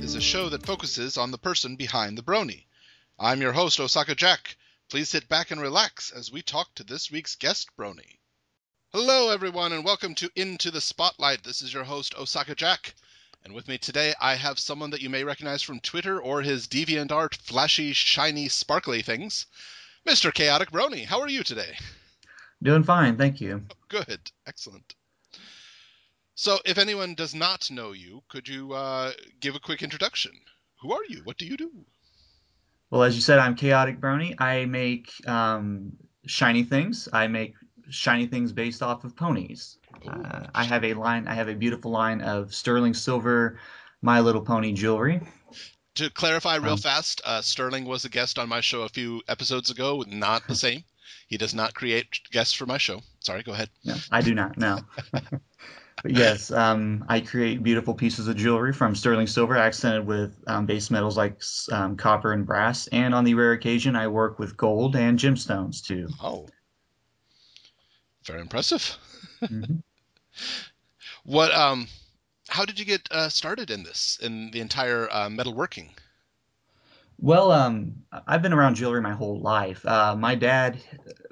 is a show that focuses on the person behind the brony. I'm your host, OsakaJack. Please sit back and relax as we talk to this week's guest brony. Hello, everyone, and welcome to Into the Spotlight. This is your host, OsakaJack. And with me today, I have someone that you may recognize from Twitter or his DeviantArt flashy, shiny, sparkly things, Mr. ChaoticBrony. How are you today? Doing fine, thank you. Good. Excellent. So, if anyone does not know you, could you give a quick introduction? Who are you? What do you do? Well, as you said, I'm ChaoticBrony. I make shiny things. I make shiny things based off of ponies. I have a beautiful line of sterling silver My Little Pony jewelry. To clarify real fast, Sterling was a guest on my show a few episodes ago, not the same. He does not create guests for my show. Sorry, go ahead. No, I do not, no. But yes, I create beautiful pieces of jewelry from sterling silver accented with base metals like copper and brass. And on the rare occasion, I work with gold and gemstones too. Oh, very impressive. Mm-hmm. How did you get started in the entire metalworking? Well, I've been around jewelry my whole life. My dad,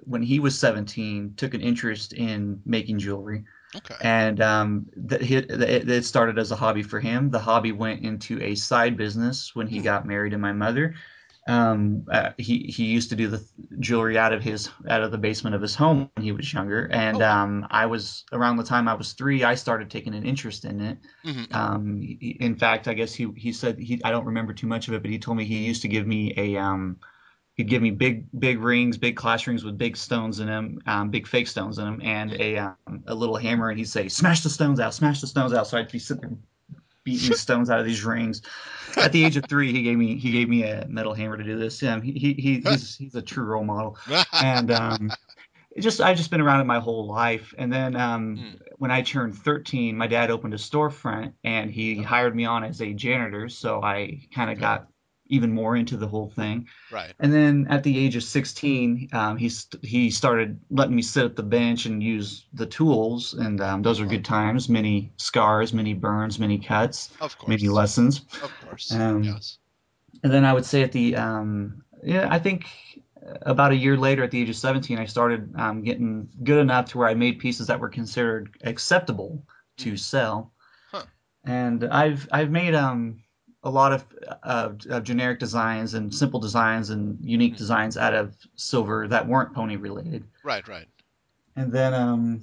when he was 17, took an interest in making jewelry. Okay. And it started as a hobby for him. The hobby went into a side business when he got married to my mother. He used to do the jewelry out of the basement of his home when he was younger. And I was around the time I was 3, I started taking an interest in it. Mm-hmm. In fact, I guess he said I don't remember too much of it, but he told me he used to give me he'd give me big rings, big class rings with big stones in them, big fake stones in them, and a little hammer, and he'd say, "Smash the stones out, smash the stones out." So I'd be sitting there beating these stones out of these rings. At the age of 3, he gave me a metal hammer to do this. He's a true role model, and I've just been around it my whole life. And then when I turned 13, my dad opened a storefront, and he hired me on as a janitor. So I kind of got even more into the whole thing. Right. And then at the age of 16, he started letting me sit at the bench and use the tools, and those are good times. Many scars, many burns, many cuts, of course, many lessons. Of course, yes. And then I would say I think about a year later, at the age of 17, I started getting good enough to where I made pieces that were considered acceptable to sell. Huh. And I've made a lot of generic designs and simple designs and unique designs out of silver that weren't pony related. Right. And then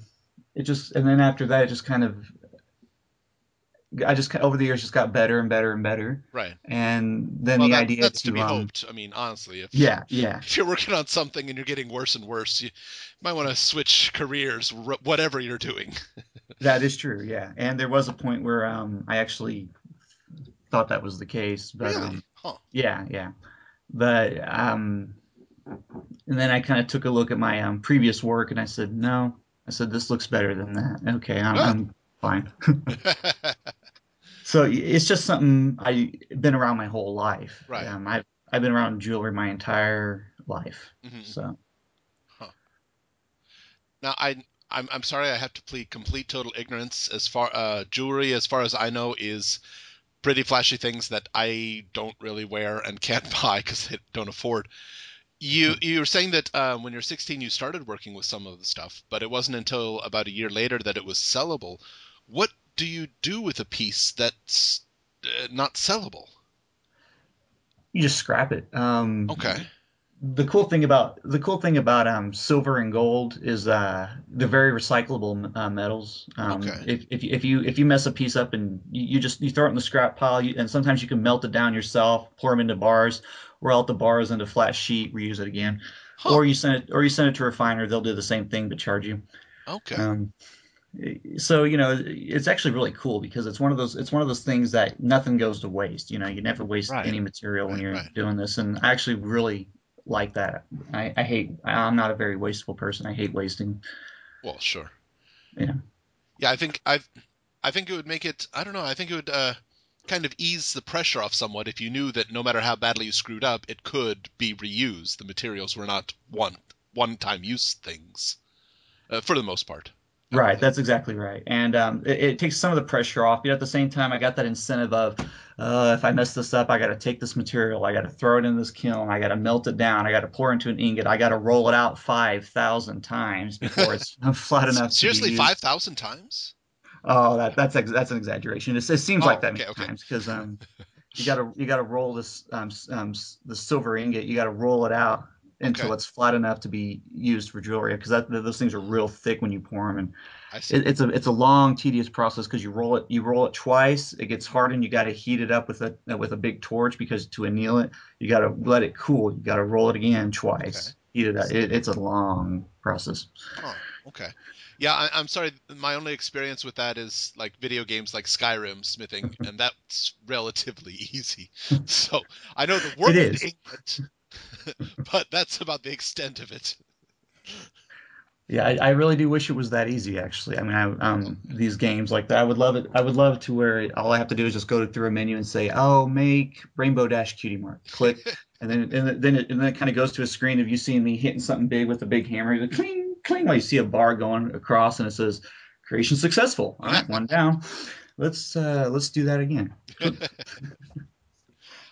after that, it just kind of over the years just got better and better and better. Right. And then the idea that's to be hoped. I mean, honestly, if you're working on something and you're getting worse and worse, you might want to switch careers, whatever you're doing. That is true. Yeah. And there was a point where I actually thought that was the case, but really? Yeah. But and then I kind of took a look at my previous work, and I said, no. I said, this looks better than that. Okay, I'm fine. So it's just something I've been around my whole life. Right. I've been around jewelry my entire life. Mm-hmm. So. Now I'm sorry, I have to plead complete total ignorance. As far jewelry, as far as I know, is pretty flashy things that I don't really wear and can't buy because I don't afford. You were saying that when you're 16 you started working with some of the stuff, but it wasn't until about a year later that it was sellable. What do you do with a piece that's not sellable? You just scrap it. Okay. The cool thing about silver and gold is they're very recyclable metals. Okay. If you mess a piece up and you throw it in the scrap pile, and sometimes you can melt it down yourself, pour them into bars, roll out the bars into flat sheet, reuse it again, or you send it to a refiner. They'll do the same thing but charge you. Okay. So it's actually really cool because it's one of those things that nothing goes to waste. You never waste any material when you're doing this, and I actually really like that. I'm not a very wasteful person. I hate wasting. Well, sure. Yeah. Yeah, I think it would make it, I don't know, I think it would kind of ease the pressure off somewhat if you knew that no matter how badly you screwed up, it could be reused. The materials were not one-time use things, for the most part. Right, that's exactly right. And it takes some of the pressure off, but at the same time, I got that incentive of if I mess this up, I got to take this material, I got to throw it in this kiln, I got to melt it down, I got to pour it into an ingot, I got to roll it out 5,000 times before it's flat enough to be Seriously, used. 5,000 times? Oh, that's an exaggeration. It seems like Oh, that many okay, okay. times because you gotta roll this the silver ingot. You gotta roll it out Okay, until it's flat enough to be used for jewelry because those things are real thick when you pour them, and I see. it's a long, tedious process because you roll it twice. It gets hardened. You got to heat it up with a big torch because to anneal it, you got to let it cool. You got to roll it again Okay. twice. Heat it up. It's a long process. Huh. Okay. Yeah, I'm sorry. My only experience with that is like video games like Skyrim smithing, and that's relatively easy. So I know the It word is. ingot, but that's about the extent of it. Yeah, I really do wish it was that easy, actually. I mean, these games like that, I would love it. I would love to where all I have to do is just go through a menu and say, "Oh, make Rainbow Dash Cutie Mark." Click, and then it kind of goes to a screen of you seeing me hitting something big with a big hammer, the cling, cling, while you see a bar going across, and it says, "Creation successful." All right, one down. Let's do that again.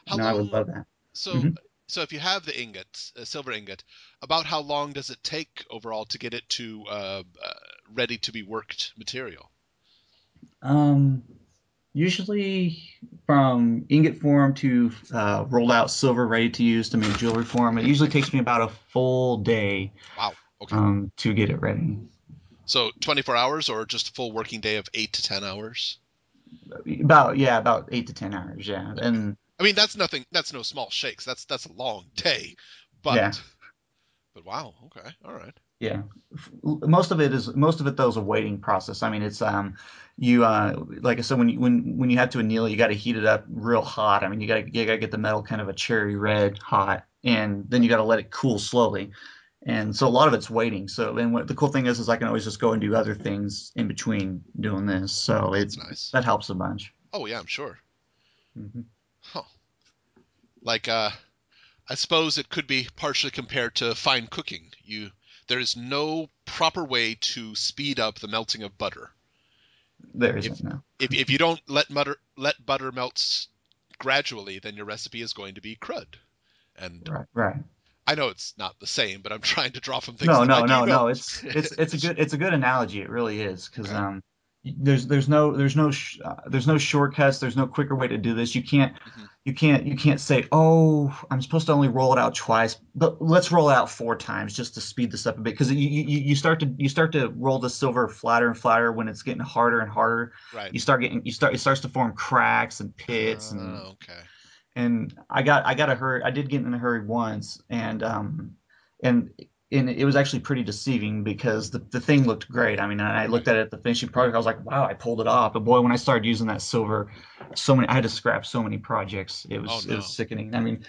How No, I would long? love that. So, hmm so if you have the ingot, a silver ingot, about how long does it take overall to get it to ready to be worked material? Um, Usually from ingot form to rolled out silver ready to use to make jewelry form, it usually takes me about a full day Wow. Okay. to get it ready. So 24 hours or just a full working day of 8 to 10 hours? About 8 to 10 hours, yeah. Okay. And I mean, that's nothing. That's no small shakes. That's a long day, but yeah, wow. Okay. All right. yeah. Most of it though is a waiting process. I mean, it's you like I said, when you have to anneal, you got to heat it up real hot. I mean, you gotta get the metal kind of a cherry red hot, and then you got to let it cool slowly. And so a lot of it's waiting. So then what the cool thing is I can always just go and do other things in between doing this. So it That's nice. that helps a bunch. Oh yeah, I'm sure. hmm Huh. Like I suppose it could be partially compared to fine cooking. There is no proper way to speed up the melting of butter. There If isn't no. if you don't let butter melt gradually, then your recipe is going to be crud. And Right, right. I know it's not the same, but I'm trying to draw from things No, that I no, do no, know. no. It's a good analogy. It really is because Okay. there's no shortcuts. There's no quicker way to do this. You can't Hmm. you can't you can't say, oh, I'm supposed to only roll it out twice, but let's roll it out 4 times just to speed this up a bit because you start to roll the silver flatter and flatter when it's getting harder and harder. Right. It starts to form cracks and pits Okay. and I got a hurry. I did get in a hurry once, and and it was actually pretty deceiving because the thing looked great. I mean, I Right. looked at it, the finishing product. I was like, wow, I pulled it off. But boy, when I started using that silver, I had to scrap so many projects. It Oh was it was no. sickening. I mean,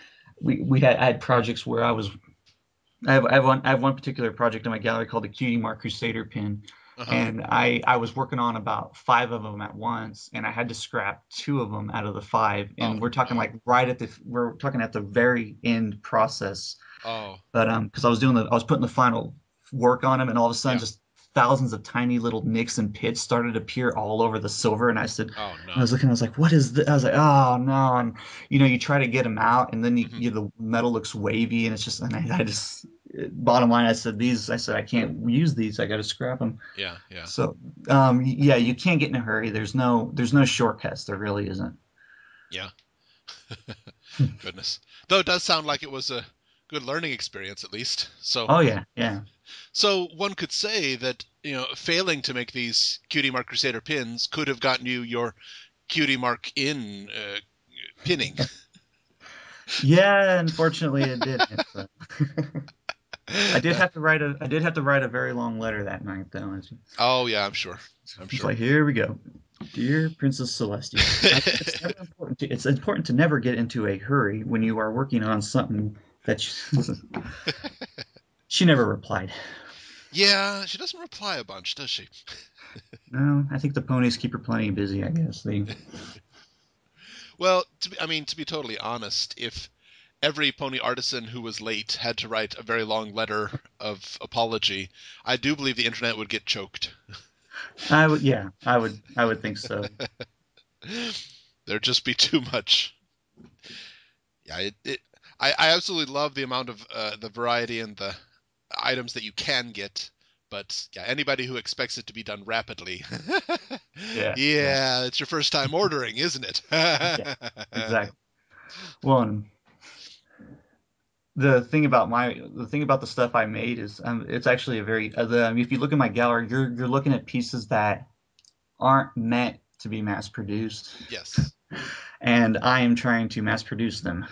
I had projects where I have one particular project in my gallery called the Cutie Mark Crusader pin, Uh-huh. and I was working on about 5 of them at once, and I had to scrap 2 of them out of the 5, Oh and we're talking no. like we're talking at the very end process, Oh but because I was putting the final work on them, and all of a sudden yeah. just thousands of tiny little nicks and pits started to appear all over the silver, and Oh I no. was looking, I was like, what is this? I was like, oh no, and you try to get them out, and then Hmm. the metal looks wavy, and it's just, and I just bottom line, I said I can't use these. I got to scrap them. Yeah. Yeah. So, yeah, you can't get in a hurry. There's no shortcuts. There really isn't. Yeah. Goodness. Though it does sound like it was a good learning experience at least. So Oh yeah, yeah. so one could say that, failing to make these Cutie Mark Crusader pins could have gotten you your Cutie Mark in pinning. Yeah, unfortunately it didn't. But I did have to write a very long letter that night though. Oh yeah, I'm sure. I'm It's sure. like, here we go. Dear Princess Celestia, it's important to never get into a hurry when you are working on something that she never replied. Yeah, she doesn't reply a bunch, does she? No, I think the ponies keep her plenty busy, I guess. Well, to be totally honest, if every pony artisan who was late had to write a very long letter of apology, I do believe the internet would get choked. I would think so. There'd just be too much. Yeah, I absolutely love the amount of the variety and the items that you can get, but yeah, anybody who expects it to be done rapidly, Yeah, yeah, yeah, it's your first time ordering, isn't it? yeah, exactly. Well, and the thing about the stuff I made is it's actually a very if you look at my gallery, you're looking at pieces that aren't meant to be mass produced, Yes. and I am trying to mass produce them.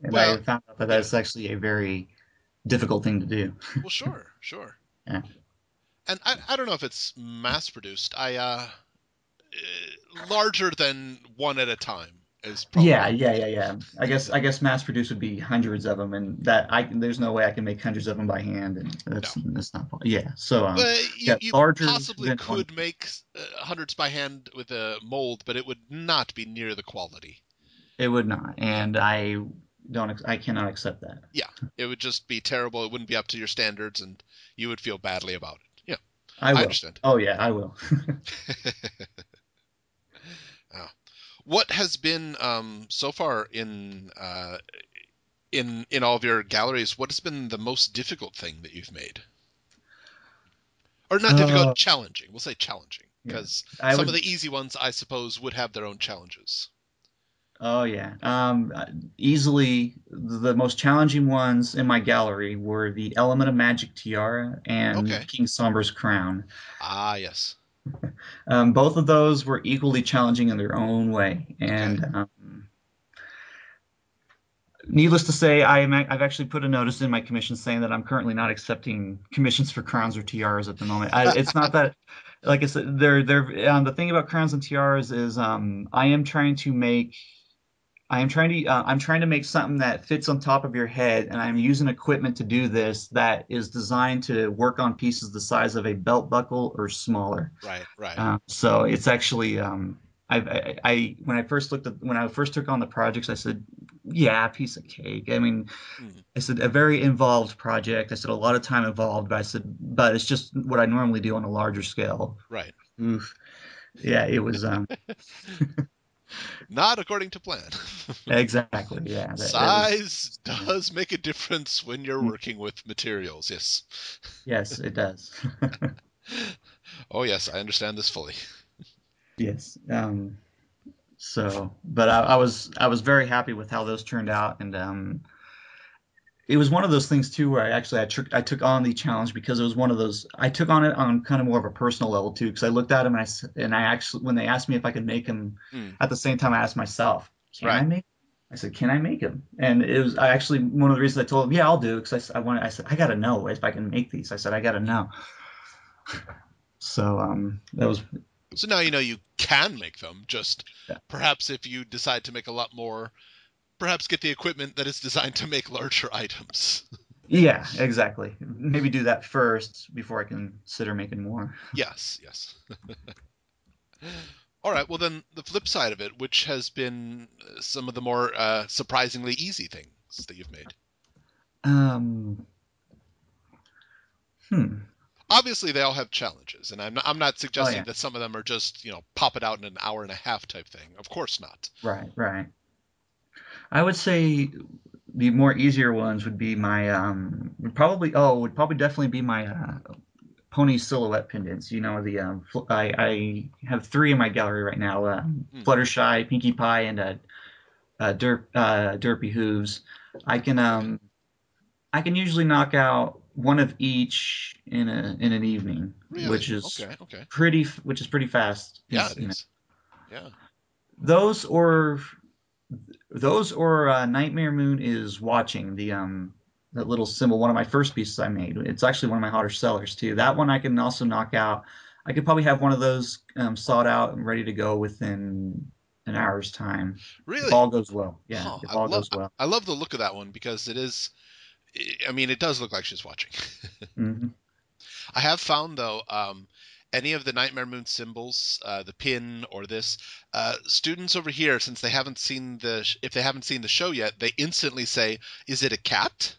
And I Well, have found out that yeah. that's actually a very difficult thing to do. Well, sure, sure. Yeah. And I don't know if it's mass produced. Larger than one at a time is probably Yeah, a good yeah, way. yeah, yeah. I guess mass produced would be hundreds of them, and there's no way I can make hundreds of them by hand, and No. that's not yeah. So You yeah, you larger possibly than one. could make hundreds by hand with a mold, but it would not be near the quality. It would not, Yeah. and I cannot accept that. Yeah. It would just be terrible. It wouldn't be up to your standards, and you would feel badly about it. Yeah. I I will. understand. Oh yeah, I will. Uh, what has been so far in all of your galleries? What has been the most difficult thing that you've made? Or not difficult, Oh challenging. We'll say challenging, yeah, because I some of would. the easy ones, I suppose, would have their own challenges. Oh yeah. Easily the most challenging ones in my gallery were the Element of Magic Tiara and Okay. King Somber's Crown. Ah, yes. Both of those were equally challenging in their own way, Okay. and needless to say, I've actually put a notice in my commission saying that I'm currently not accepting commissions for crowns or tiaras at the moment. It's not that, like I said, the thing about crowns and tiaras is I'm trying to make something that fits on top of your head, and I'm using equipment to do this that is designed to work on pieces the size of a belt buckle or smaller. Right, right. So it's actually when I first took on the projects, I said, yeah, piece of cake. I mean, Mm, I said a very involved project. I said a lot of time involved, but I said, but it's just what I normally do on a larger scale. right. Oof. Yeah, it was Not according to plan. exactly. Yeah, that was Size does make a difference when you're working with materials. Yes. yes, it does. Oh, yes, I understand this fully. Yes. But I was very happy with how those turned out, and it was one of those things too where I took on the challenge because it was one of those I took on it on kind of more of a personal level too because I looked at them and I actually when they asked me if I could make them Mm, at the same time I asked myself, can I right. make? I said, can I make them? And it was I actually one of the reasons I told him, yeah, I'll do it because I said I gotta know if I can make these. I said I gotta know. So that was So now you know you can make them, just yeah. perhaps if you decide to make a lot more, perhaps get the equipment that is designed to make larger items. Yeah, exactly. Maybe do that first before I consider making more. Yes, yes. All right, well then the flip side of it, which has been some of the more surprisingly easy things that you've made. Um, hmm. Obviously, they all have challenges, and I'm not Oh suggesting yeah. that some of them are just pop it out in an hour and a half type thing. Of course not. Right, right. I would say the more easier ones would be my would probably definitely be my pony silhouette pendants. You know I have three in my gallery right now. Hmm. Fluttershy, Pinkie Pie, and Derpy Hooves. I can um I can usually knock out one of each in an evening, Really? Okay, okay. which is pretty fast Yeah, because it is. Yeah. those or Nightmare Moon is watching that little symbol, one of my first pieces I made. It's actually one of my hotter sellers too. That one I can also knock out. I could probably have one of those sawed out and ready to go within an hour's time if Really? all goes well. Yeah, Huh. if I all love goes well. I love the look of that one because it is. I mean, it does look like she's watching. Hmm. I have found though, any of the Nightmare Moon symbols, the pin or this, students over here, since they haven't seen if they haven't seen the show yet, they instantly say, "Is it a cat?"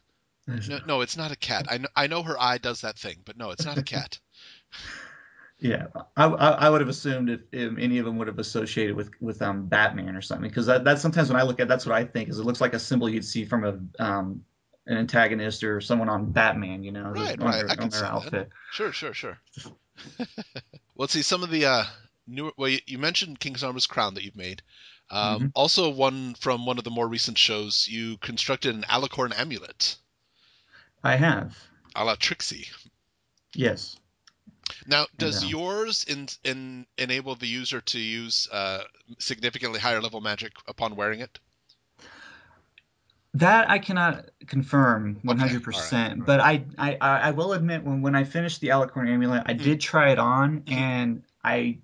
No, no, it's not a cat. I know her eye does that thing, but no, it's not a cat. Yeah, I would have assumed if any of them would have associated with Batman or something, because that's sometimes when I look at that's what I think is it looks like a symbol you'd see from an antagonist or someone on Batman, Right, on right. I their can see that. outfit. Sure, sure, sure. Well, let's see some of the newer. Well, you mentioned King's Armor's crown that you've made. Hmm. Also, one from one of the more recent shows, you constructed an Alicorn Amulet, I have, a la Trixie. yes, Now, and does yours enable the user to use significantly higher level magic upon wearing it? that I cannot confirm Okay, all right. 100%, but I will admit when I finished the Alicorn Amulet, I Mhm, did try it on, mhm. and I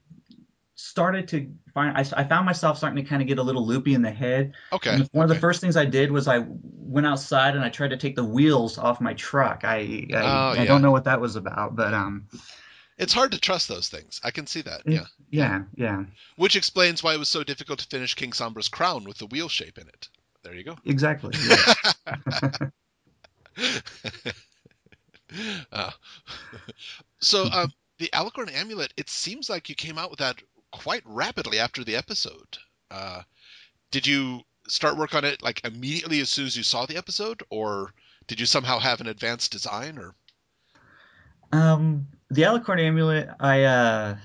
started to I found myself starting to kind of get a little loopy in the head. Okay, And one of the okay. first things I did was I went outside and I tried to take the wheels off my truck. Oh I don't yeah, know what that was about, but it's hard to trust those things. I can see that. Yeah, yeah. yeah, yeah, Which explains why it was so difficult to finish King Sombra's crown with the wheel shape in it. There you go. exactly, yes. uh, so, the Alicorn Amulet, it seems like you came out with that quite rapidly after the episode. Uh, did you start work on it like immediately as soon as you saw the episode, or did you somehow have an advanced design? Or The Alicorn Amulet, I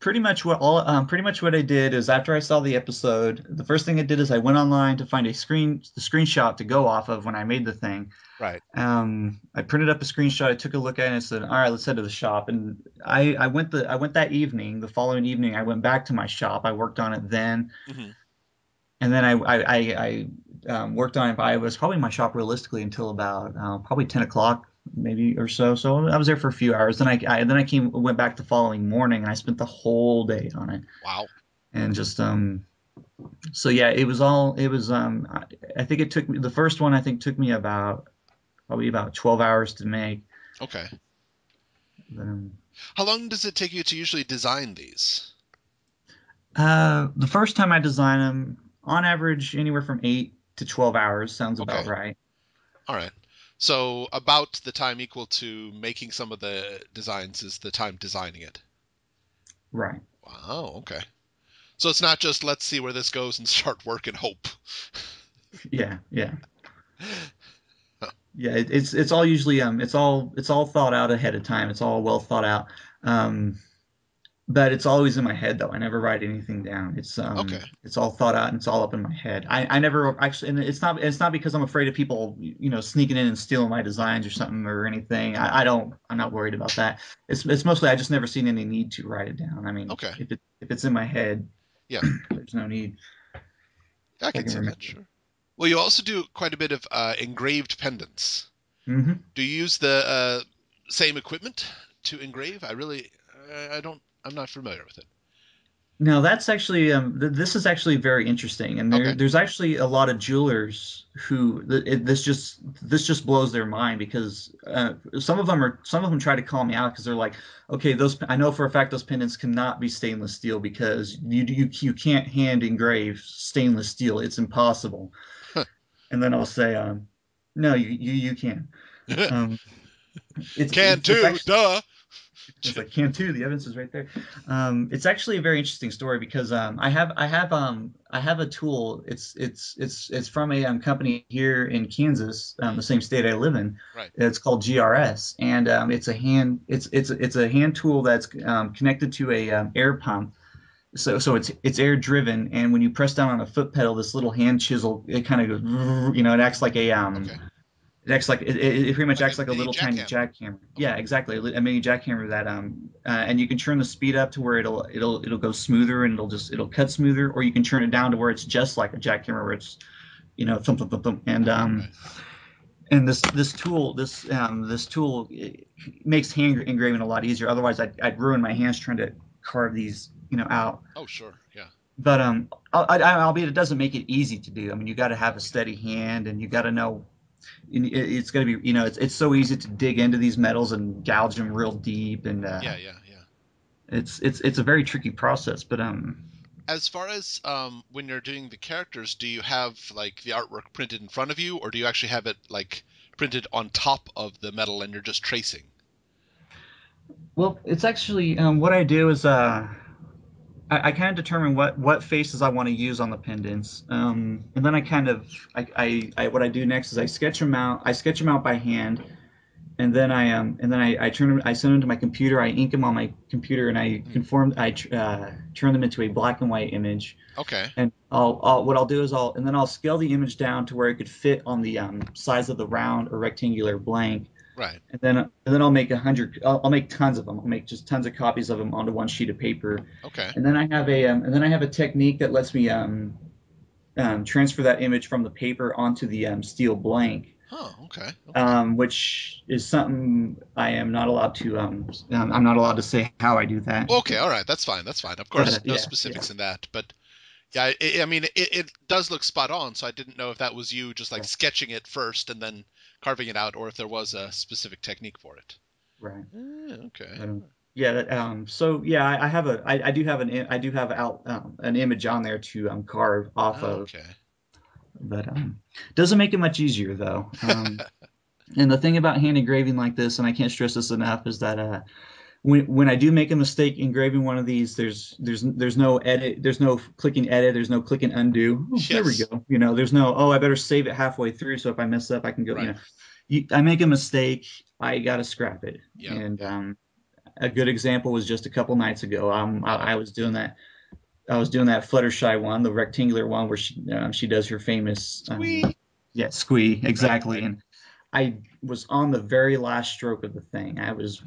pretty much what I did is after I saw the episode, the first thing I did is I went online to find the screenshot to go off of when I made the thing. right? I printed up a screenshot. I took a look at it and said, "All right, let's head to the shop." And I went that evening. The following evening, I went back to my shop. I worked on it then, Hmm. and then I worked on it. I was probably in my shop realistically until about probably 10 o'clock, maybe or so. So I was there for a few hours. Then I went back the following morning, and I spent the whole day on it. Wow. And just so yeah, it was I think it took me the first one. I think took me about probably about 12 hours to make. Okay. But, How long does it take you to usually design these? the first time I designed them, on average, anywhere from 8 to 12 hours sounds about Okay. right. All right. So about the time equal to making some of the designs is the time designing it. Right. Wow. Okay. So it's not just let's see where this goes and start work and hope. Yeah. Yeah. Huh. Yeah. It's all usually it's all thought out ahead of time. It's all well thought out. Um, but it's always in my head though. I never write anything down. Okay. It's all thought out and it's all up in my head. I never actually, and it's not because I'm afraid of people sneaking in and stealing my designs or something or anything. I'm not worried about that. It's mostly I just never seen any need to write it down. I mean, Okay. if it's in my head, Yeah. there's no need. I I can can see that. remember. Sure. Well, you also do quite a bit of engraved pendants. Hmm. Do you use the same equipment to engrave? I don't. I'm not familiar with it. Now that's actually this is actually very interesting, and Okay. there's actually a lot of jewelers who this just blows their mind because some of them try to call me out because they're like, okay, those I know for a fact those pendants cannot be stainless steel because you can't hand engrave stainless steel, it's impossible. And then I'll say, no, you can. Um, Can it's too. actually Duh. it's like can too. The evidence is right there. It's actually a very interesting story because I have a tool. It's from a company here in Kansas, the same state I live in. Right. It's called GRS, and it's a hand tool that's connected to a air pump. So it's air driven, and when you press down on a foot pedal, this little hand chisel it kind of goes, it acts like a Okay. it acts like it pretty much Like a acts like a mini little tiny jackhammer. jackhammer. Okay. Yeah, exactly. A mini jackhammer that and you can turn the speed up to where it'll go smoother and it'll cut smoother, or you can turn it down to where it's just like a jackhammer where it's thump thump thump thump. Right. And this tool makes hand engraving a lot easier. Otherwise, I'd ruin my hands trying to carve these out. Oh, sure. Yeah. But albeit it doesn't make it easy to do. I mean, you got to have a steady hand, and you got to know it's going to be it's so easy to dig into these metals and gouge them real deep and Yeah. Yeah. Yeah. it's a very tricky process but As far as when you're doing the characters, do you have like the artwork printed in front of you, or do you actually have it like printed on top of the metal and you're just tracing? Well, it's actually what I do is I kind of determine what faces I want to use on the pendants, and then I kind of what I do next is I sketch them out. I sketch them out by hand, and then I turn them, I send them to my computer. I ink them on my computer, and Hmm. turn them into a black and white image. Okay. And I'll what I'll do is I'll scale the image down to where it could fit on the size of the round or rectangular blank, Right. and then I'll make 100. I'll make tons of them. I'll make just tons of copies of them onto one sheet of paper, Okay. and then I have a technique that lets me transfer that image from the paper onto the steel blank, Oh, okay. Okay. which is something I am not allowed to. I'm not allowed to say how I do that. Okay. All right. That's fine. That's fine. Of But course, no yeah, yeah, specifics in that, but yeah, I mean, it does look spot on. So I didn't know if that was you just like right, sketching it first and then carving it out, or if there was a specific technique for it. right. Okay. Yeah. So yeah, I do have I do have an image on there to carve off of, Okay. but doesn't make it much easier though. And the thing about hand engraving like this, and I can't stress this enough, is that when I do make a mistake engraving one of these, there's no edit, there's no clicking edit, there's no clicking undo. Oh, there we Yes. go. There's no, oh, I better save it halfway through, so if I mess up, I can go. Right. I make a mistake, I gotta scrap it. Yeah. And Yeah. a good example was just a couple nights ago. Oh. I was doing that. I was doing that Fluttershy one, the rectangular one where she does her famous Squee. yeah, squee Right. exactly. Right. And I was on the very last stroke of the thing. I was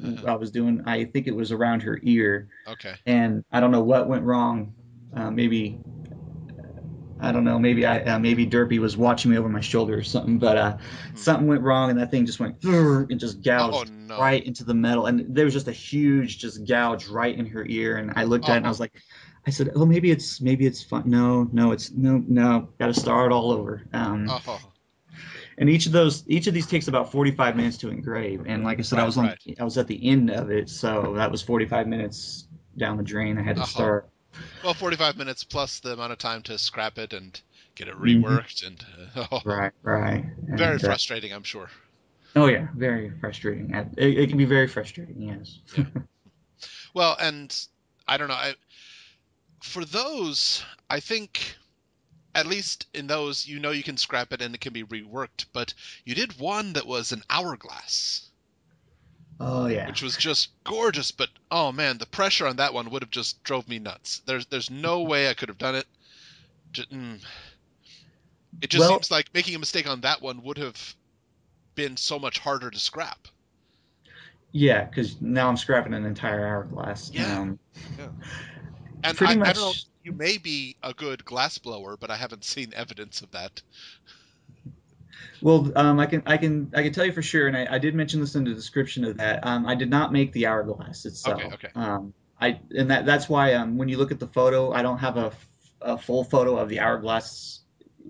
doing, I think it was around her ear, Okay. and I don't know what went wrong. Maybe I don't know. Maybe Derpy was watching me over my shoulder or something. But Hmm. something went wrong, and that thing just went and just Oh gouged no. right into the metal, and there was just a huge just gouge right in her ear. And I looked at it, and I Oh. was like, I said, "Oh, maybe it's fun." No, no, it's no. Got to start all over. Oh. And each of these takes about 45 minutes to engrave. And like I said, Right. Right. I was at the end of it, so that was 45 minutes down the drain. I had to Oh. start. Well, 45 minutes plus the amount of time to scrap it and get it Hmm. reworked, and oh, Right, right. very And frustrating, I'm sure. oh yeah, very frustrating. It can be very frustrating. Yes. Yeah. Well, and I don't know. For those, I think at least in those, you can scrap it and it can be reworked. But you did one that was an hourglass, Oh yeah. which was just gorgeous. But oh man, the pressure on that one would have just drove me nuts. There's no way I could have done it. It just Well, seems like making a mistake on that one would have been so much harder to scrap. yeah, because now I'm scrapping an entire hourglass. Yeah, yeah. And Pretty I don't know. much. You may be a good glass blower, but I haven't seen evidence of that. Well, I can tell you for sure, and I did mention this in the description of that. I did not make the hourglass Okay, itself. okay, That's why when you look at the photo, I don't have a full photo of the hourglass.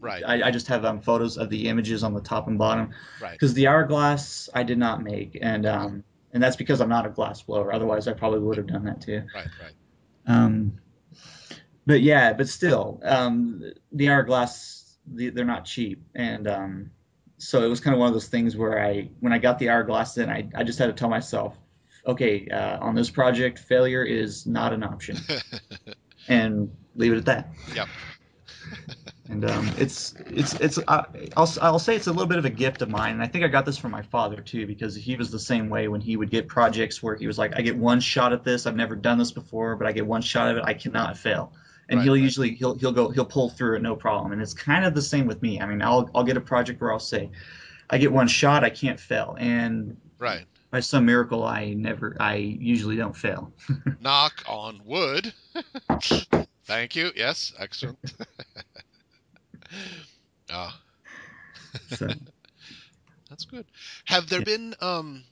right, I just have photos of the images on the top and bottom, right. because the hourglass I did not make, Okay, and that's because I'm not a glass blower. Otherwise, I probably would have done that too. right, right. Um, but yeah, but still, the hourglass, they're not cheap, and so it was kind of one of those things where when I got the hourglass in, I just had to tell myself, okay, on this project, failure is not an option, and leave it at that. Yep. And I'll say it's a little bit of a gift of mine, and I think I got this from my father too, because he was the same way when he would get projects where he was like, I get one shot at this, I've never done this before, but I get one shot at it, I cannot fail. And Right, right. he'll pull through it no problem. And it's kind of the same with me. I mean, I'll get a project where I'll say, I get one shot, I can't fail, and Right. by some miracle, I usually don't fail. Knock on wood. Thank you. Yes, excellent. Ah, So that's good. Have there yeah. been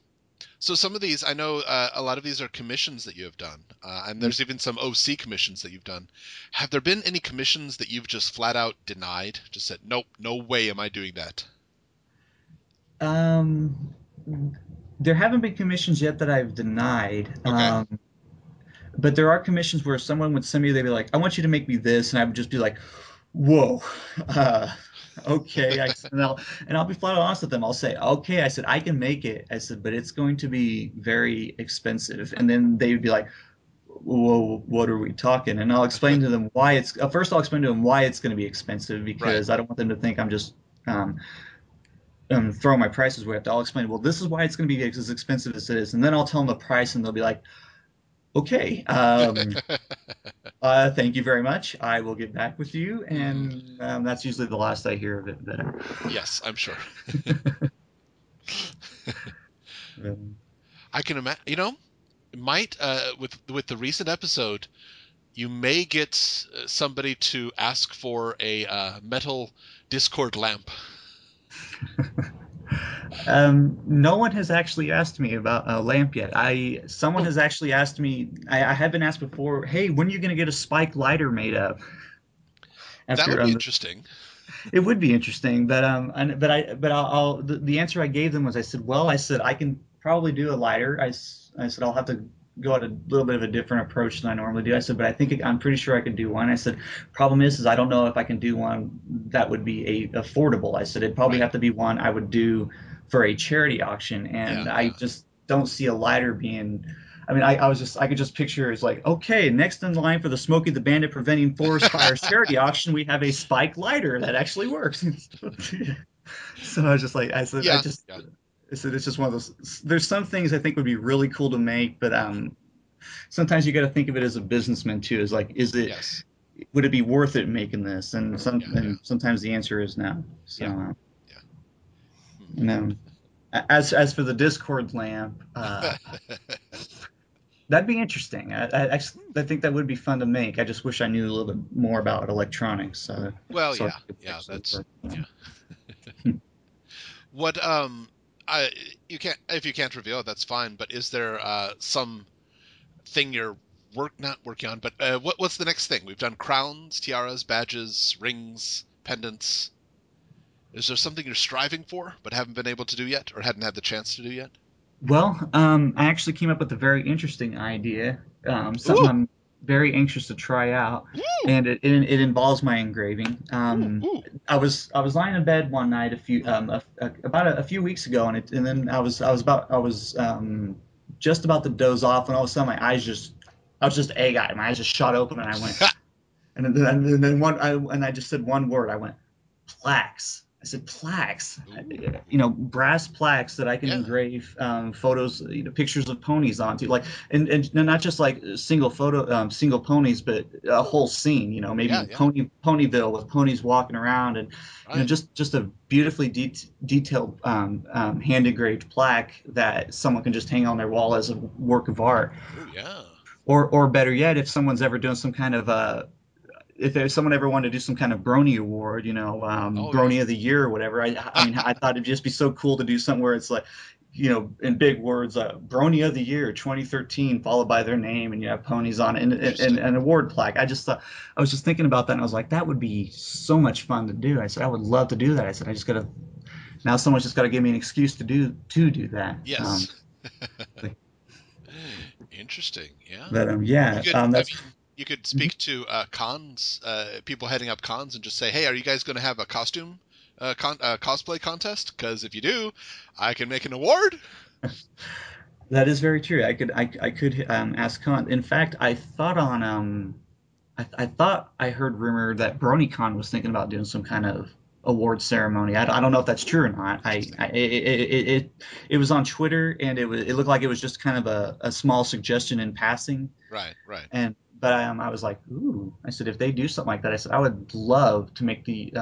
so some of these I know a lot of these are commissions that you have done, and there's even some OC commissions that you've done. Have there been any commissions that you've just flat out denied? Just said, nope, no way am I doing that. Um, there haven't been commissions yet that I've denied. Okay. But there are commissions where someone would send me, they'd be like, I want you to make me this. And I would just be like, whoa. Okay, and I'll be flat out honest with them. I'll say, okay, I said I can make it. I said, but it's going to be very expensive. And then they would be like, well, what are we talking? And I'll explain to them why it's first. I'll explain to them why it's going to be expensive Right. because I don't want them to think I'm just um, throwing my prices way up. I'll explain, well, this is why it's going to be as expensive as it is, and then I'll tell them the price, and they'll be like, okay, thank you very much. I will get back with you, Mm, and that's usually the last I hear of it. But yes, I'm sure. um, I can imagine. It might with the recent episode, you may get somebody to ask for a metal Discord lamp. no one has actually asked me about a lamp yet. Someone Oh, has actually asked me. I have been asked before. Hey, when are you going to get a spike lighter made of? that would After be interesting. it would be interesting, but the answer I gave them was I said, well, I said I can probably do a lighter. I said I'll have to go at a little bit of a different approach than I normally do. I said, but I'm pretty sure I could do one. I said, problem is I don't know if I can do one that would be affordable. I said it'd probably Right. have to be one I would do for a charity auction, Yeah. and I Yeah. just don't see a lighter being. I mean, I could just picture it's like, okay, next in line for the Smokey the Bandit Preventing Forest Fires charity auction, we have a spike lighter that actually works. So I was just like, Yeah. Yeah. I said, it's just one of those. There's some things I think would be really cool to make, but sometimes you got to think of it as a businessman too. Is like, Yes. would it be worth it making this? Yeah. Yeah. And sometimes the answer is no. So, Yeah. Yeah. no. As for the Discord lamp, that'd be interesting. I think that would be fun to make. I just wish I knew a little bit more about electronics, Well, so yeah. it could Yeah. actually That's work. yeah. What I you can't if you can't reveal it, that's fine. But is there some thing you're not working on? But what's the next thing? We've done crowns, tiaras, badges, rings, pendants. Is there something you're striving for but haven't been able to do yet, or hadn't had the chance to do yet? Well, I actually came up with a very interesting idea, something Ooh, I'm very anxious to try out, ooh, and it involves my engraving. ooh, ooh. I was lying in bed one night about a few weeks ago, and then I was just about to doze off, and all of a sudden I was just egg-eyed. My eyes just shot open, and I went, and I just said one word. I went, plaques. I said plaques, Ooh, brass plaques that I can yeah, engrave photos, pictures of ponies onto, like, and not just like single ponies, but a whole scene. yeah, Maybe yeah. Ponyville with ponies walking around, and Right. just a beautifully detailed hand engraved plaque that someone can just hang on their wall as a work of art. Ooh, yeah. Or better yet, if someone's ever doing some kind of if there's someone ever wanted to do some kind of Brony award, Oh, yeah. Brony of the year or whatever, I mean, I thought it'd just be so cool to do something where it's like, in big words, Brony of the year 2013, followed by their name, and you have ponies on it, and Interesting. an award plaque. I was just thinking about that, and I was like, that would be so much fun to do. I said, I would love to do that. I said, I just gotta now someone's just got to give me an excuse to do that. Yes. Interesting. Yeah. But You yeah, could, I that's. mean, you could speak to cons, people heading up cons, and just say, "Hey, are you guys going to have a costume cosplay contest? Because if you do, I can make an award." That is very true. I could ask Khan. In fact, I thought I heard rumor that BronyCon was thinking about doing some kind of award ceremony. I don't know if that's true or not. Interesting. It was on Twitter, and it looked like it was just kind of a small suggestion in passing. Right. Right. But I was like, ooh. I said, if they do something like that, I said I would love to make the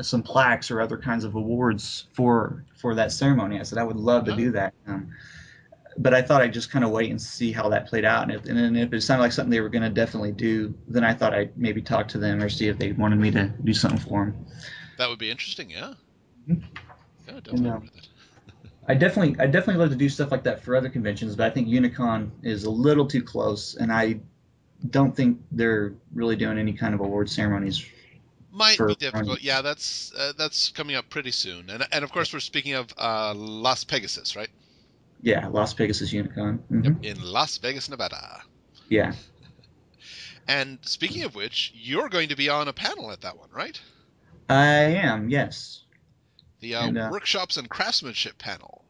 some plaques or other kinds of awards for that ceremony. I said I would love to Huh. do that. But I thought I'd just kind of wait and see how that played out. And then if it sounded like something they were going to definitely do, then I thought I'd maybe talk to them or see if they wanted me to do something for them. That would be interesting. Yeah. Yeah. And Definitely worth it. I definitely love to do stuff like that for other conventions, but I think Unicon is a little too close, and I don't think they're really doing any kind of award ceremonies Might be for difficult. running. Yeah, that's coming up pretty soon. And of course we're speaking of Las Pegasus, right? Yeah, Las Vegas is Unicon. Yep, in Las Vegas, Nevada. Yeah. And speaking of which, you're going to be on a panel at that one, right? I am, yes. The And workshops and craftsmanship panel.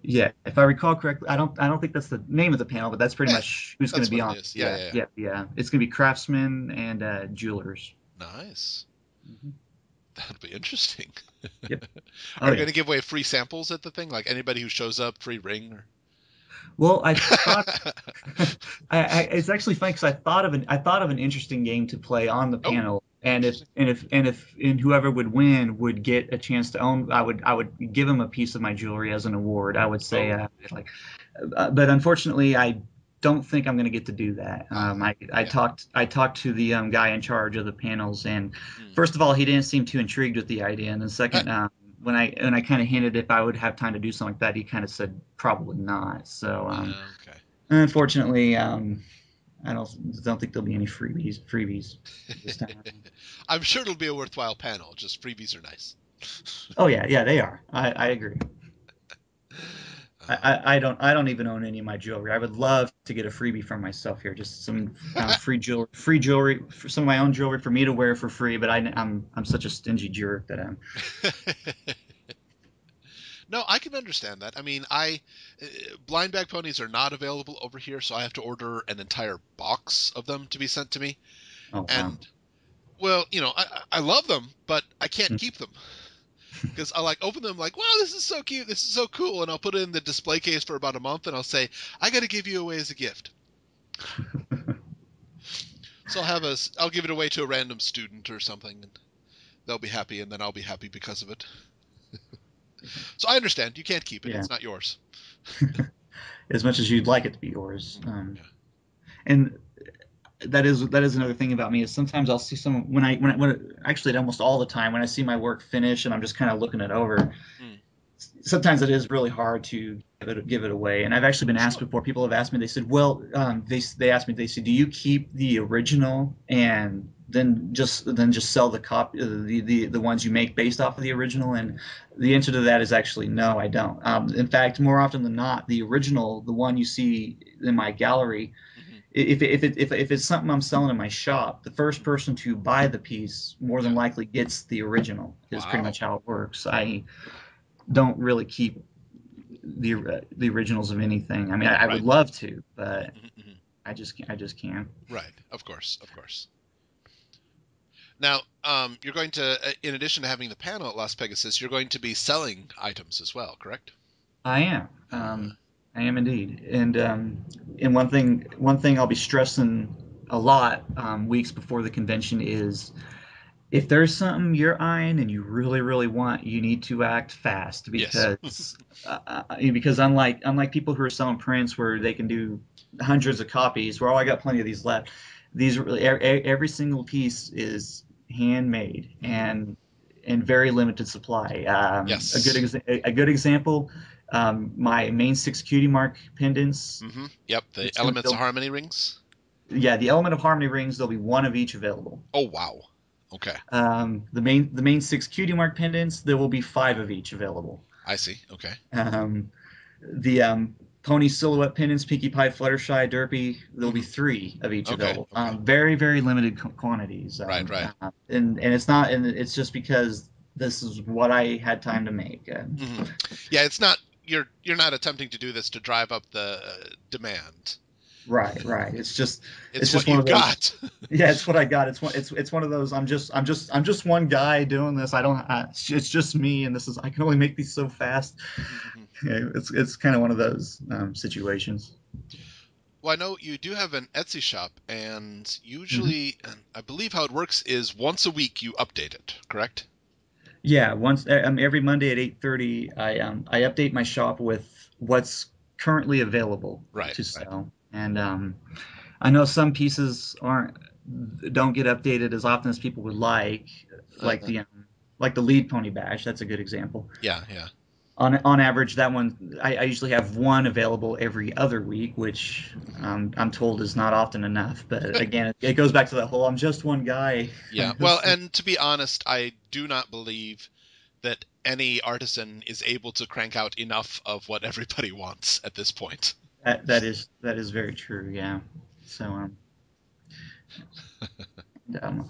yeah, if I recall correctly, I don't think that's the name of the panel, but that's pretty Eh, much who's going to that's be what it on. is. Yeah, Yeah, yeah, yeah. yeah, yeah. It's going to be craftsmen and jewelers. Nice. Hmm. That'll be interesting. Yep. Are Oh you yeah. going to give away free samples at the thing? Like anybody who shows up, free ring? Or... Well, I thought it's actually funny because I thought of an interesting game to play on the Oh, panel, and if interesting. and if and if and whoever would win would get a chance to own. I would give him a piece of my jewelry as an award. I would say Oh, like, but unfortunately, I don't think I'm going to get to do that. I yeah. talked to the guy in charge of the panels, and Hmm. first of all, he didn't seem too intrigued with the idea, and then second, when I kind of hinted if I would have time to do something like that, he kind of said probably not. So Okay. unfortunately, I don't think there'll be any freebies this time around. I'm sure it'll be a worthwhile panel. Just freebies are nice. Oh yeah, yeah, they are. I agree. I don't even own any of my jewelry. I would love to get a freebie from myself here, just some free jewelry, for some of my own jewelry for me to wear for free. But I'm such a stingy jerk that I'm. No, I can understand that. I mean, I blind bag ponies are not available over here, so I have to order an entire box of them to be sent to me. Oh wow. And well, I love them, but I can't keep them because I like open them like, wow, this is so cute, this is so cool, and I'll put it in the display case for about a month, and I'll say, I got to give you away as a gift. So I'll give it away to a random student or something, and they'll be happy, and then I'll be happy because of it. So I understand you can't keep it; Yeah, it's not yours. as much as you'd like it to be yours. Yeah. And that is another thing about me is sometimes I'll see someone actually almost all the time when I see my work finish and I'm just kind of looking it over. Mm, Sometimes it is really hard to give it away. And I've actually been asked sure. before. People have asked me. They said, "Well, they asked me. They said, do you keep the original and then just sell the copy the ones you make based off of the original?" And the answer to that is actually no, I don't. In fact, more often than not, the original, the one you see in my gallery, Hmm. if it's something I'm selling in my shop, the first person to buy the piece more than Yeah. likely gets the original. Is pretty Wow. much how it works. I don't really keep the originals of anything. I mean, I would Right. love to, but Hmm. Hmm. I just can't. Right. Of course. Of course. Now, you're going to, in addition to having the panel at Las Pegasus, you're going to be selling items as well, correct? I am. Uh, I am indeed. And one thing I'll be stressing a lot weeks before the convention is if there's something you're eyeing and you really, really want, you need to act fast yes. because unlike people who are selling prints where they can do hundreds of copies, where I got plenty of these left. These every single piece is handmade Hmm. and very limited supply. Yes. A good example, my main six cutie mark pendants. Hmm. Yep. The It's gonna Elements of Harmony rings. Yeah, the element of harmony rings. There'll be one of each available. Oh, wow. Okay. The main six cutie mark pendants, there will be five of each available. I see. Okay. Um, the pony silhouette pendants, Pinkie Pie, Fluttershy, Derpy, there'll be Hmm. three of each Okay. available. Okay. Very, very limited quantities. Right. Right. And it's just because this is what I had time to make. Hmm. Yeah. It's not. You're not attempting to do this to drive up the demand. Right, right. It's It's what just one you've of those. got. Yeah, it's what I got. It's one of those. I'm just one guy doing this. I don't. It's just me, and I can only make these so fast. Hmm. Yeah, it's kind of one of those situations. Well, I know you do have an Etsy shop, and Hmm. usually, and I believe how it works is once a week you update it, correct? Yeah, every Monday at 8:30, I update my shop with what's currently available Right, to right. sell, and I know some pieces aren't don't get updated as often as people would like Uh, the lead pony bash. That's a good example. yeah, yeah. On average, that one I usually have one available every other week, which Hmm. I'm told is not often enough. But again, it goes back to that whole I'm just one guy. Yeah. Well, and to be honest, I do not believe that any artisan is able to crank out enough of what everybody wants at this point. That is very true. Yeah. So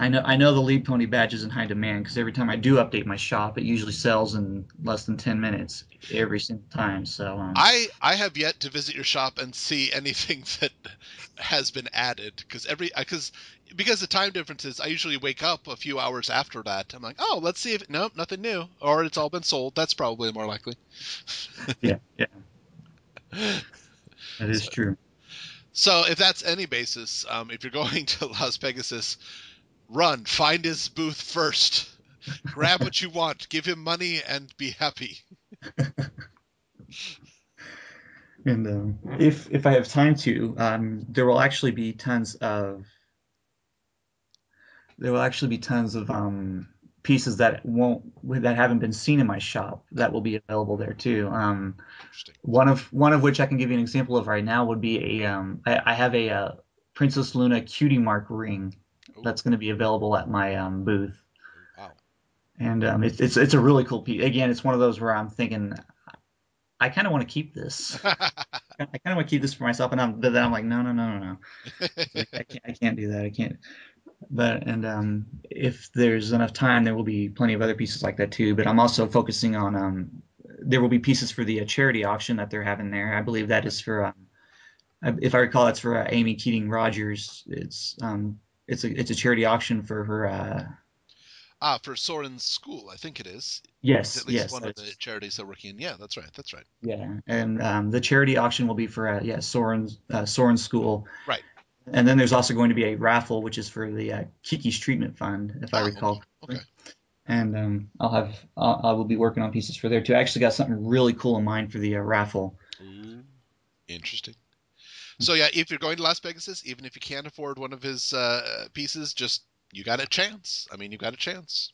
I know the lead pony badge is in high demand because every time I do update my shop, it usually sells in less than 10 minutes every single time. So I have yet to visit your shop and see anything that has been added because the time differences. I usually wake up a few hours after that. I'm like, oh, let's see if nope, nothing new, or it's all been sold. That's probably more likely. yeah, yeah, that is So, true. so if that's any basis, if you're going to Las Pegasus, run, find his booth first, grab what you want, give him money, and be happy. And if I have time to, there will actually be tons of pieces that haven't been seen in my shop that will be available there too. Interesting. One of which I can give you an example of right now would be I have a Princess Luna Cutie Mark ring Oh, that's going to be available at my booth, wow. and it's a really cool piece. Again, it's one of those where I'm thinking I kind of want to keep this. I kind of want to keep this for myself, but then I'm like, no, no, no, no, no. I can't do that. I can't. But and if there's enough time, there will be plenty of other pieces like that too. But I'm also focusing on there will be pieces for the charity auction that they're having there. I believe that is for if I recall, that's for Amy Keating Rogers. It's a charity auction for her. For Soren's school, I think it is. It's Yes, at least yes, one of the that's charities they're working in. Yeah, that's right. That's right. yeah. And the charity auction will be for Soren's school. Right. And then there's also going to be a raffle, which is for the Kiki's Treatment Fund, if I Ah, okay. recall Okay. correctly. And I will be working on pieces for there too. I actually got something really cool in mind for the raffle. Ooh, interesting. So yeah, if you're going to Las Vegas, even if you can't afford one of his pieces, just you got a chance. I mean, you got a chance,